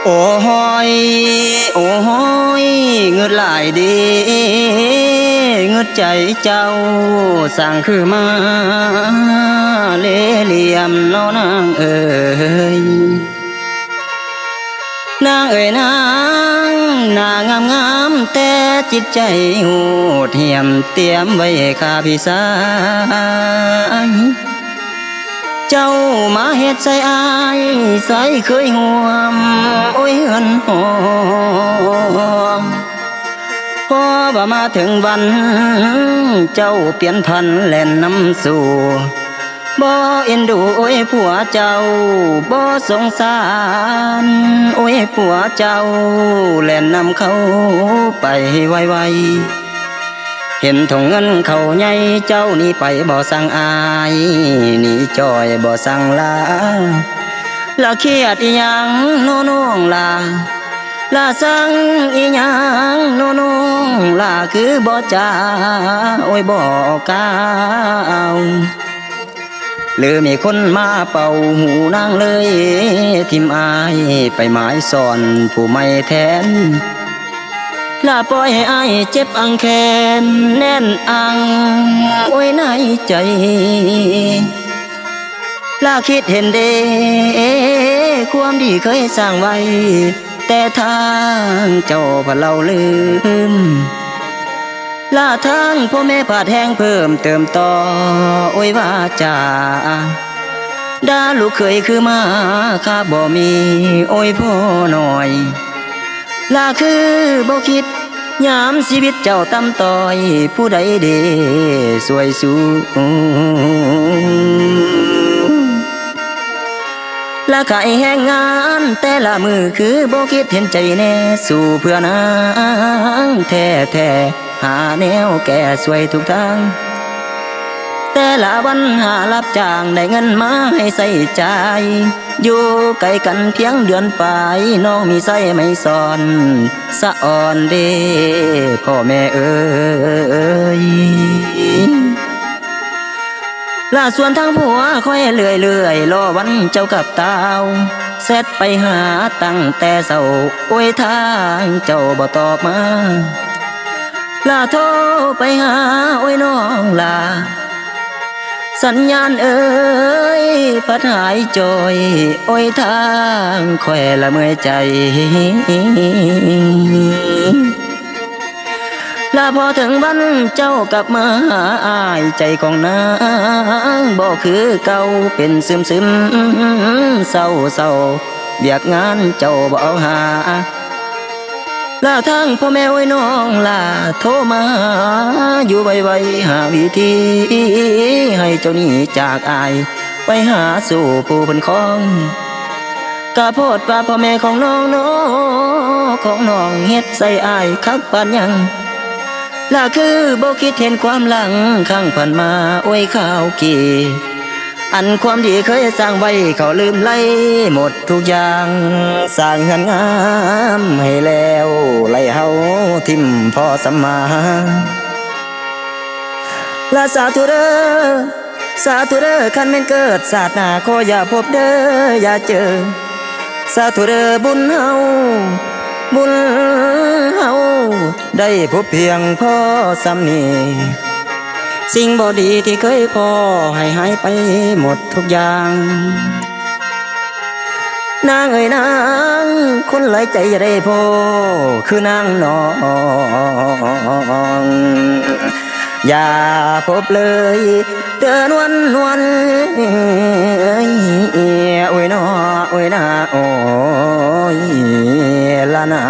โอ้ยโอ้ยเงือหลายดีเงือใจเจ้าสั่งคือมาเล่เหลี่ยมเนาะนางเอ๋ยนางเอ๋ยนางหน้างามงามแต่จิตใจโหดเหี้ยมเตรียมไว้ข้าพี่สายเจ้ามาเฮ็ดใส่อายใส่เคยห่วมโอ้ยเฮือนหอมพอบ่มาถึงวันเจ้าเปลี่ยนพันแล่นน้ำสู่บ่เอ็นดูโอ้ยผัวเจ้าบ่สงสารโอ้ยผัวเจ้าแล่นนำเขาไปไวๆเห็นถุงเงินเขาใหญ่เจ้านี่ไปบ่สั่งอายนี่จอยบ่สั่งลาแล้วเครียดอีหยังโน้น้องลาสั่งอีหยังโน้น้องลาคือบ่จ้าโอ้ยบ่กล้าเอาหรือมีคนมาเป่าหูนางเลยทิมอายไปหมายสอนผู้ไม่แทนลาปล่อยให้อายเจ็บอังแขนแน่นอังโอ้ยในใจลาคิดเห็นเดความดีเคยสร้างไว้แต่ทางเจ้าพะเราลืมลาทางพ่อแม่ผาดแห้งเพิ่มเติมต่อโอ้ยว่าจ่าด่าลูกเคยคือมาข้าบ่มีโอ้ยพ่อหน่อยลาคือบ่คิดยามชีวิตเจ้าต่ำต้อยผู้ใดเดสวยสูละขายแห่งงานแต่ละมือคือบ่คิดเห็นใจแน่สู่เพื่อนางแท้หาแนวแก้สวยทุกทางแต่ละวันหารับจ้างได้เงินมาให้ใส่ใจอยู่ไกลกันเพียงเดือนปลายน้องมีใส่ไม่สอนสะอ่อนเด้พ่อแม่เอ้ยล่าส่วนทางผัวค่อยเลื่อยรอวันเจ้ากับตาวเสร็จไปหาตั้งแต่เศร้าโอ้ยทางเจ้าบ่ตอบมาลาโทรไปหาโอ้ยน้องลาสัญญาณเอ้ยพัดหายจอยโอ้ยทางค่อยละเมื่อยใจลาพอถึงวันเจ้ากลับมาหาอายใจของนางบ่คือเก่าเป็นซึมเศร้าเบียกงานเจ้าบ่เอาหาลาทางพ่อแม่ไว้น้องลาโทรมาอยู่ไวๆหาวิธีให้เจ้านี้จากอายไปหาสู่ผู้เป็นของกะโพดว่าพ่อแม่ของน้องของน้องเฮ็ดใส่อายคักปานยังลาคือบ่คิดเห็นความหลังข้างผ่านมาโอ้ยข้าวกี่อันความดีเคยสร้างไว้เขาลืมไล่หมดทุกอย่างสร้างเงินงามให้แล้วไล่เฮาทิมพ่อสมมาลาสาธุเด้อคันแม่นเกิดศาสนาขออย่าพบเด้ออย่าเจอสาธุเด้อบุญเฮาได้พบเพียงพ่อสำนีสิ่งบ่ดีที่เคยพอให้หายไปหมดทุกอย่างนางเอ๋ยนางคนหลายใจอย่าได้พอคือนางน้องอย่าพบเลยเตือนวันโอ้ยน้อโอ้ยนาโอ้ยละนา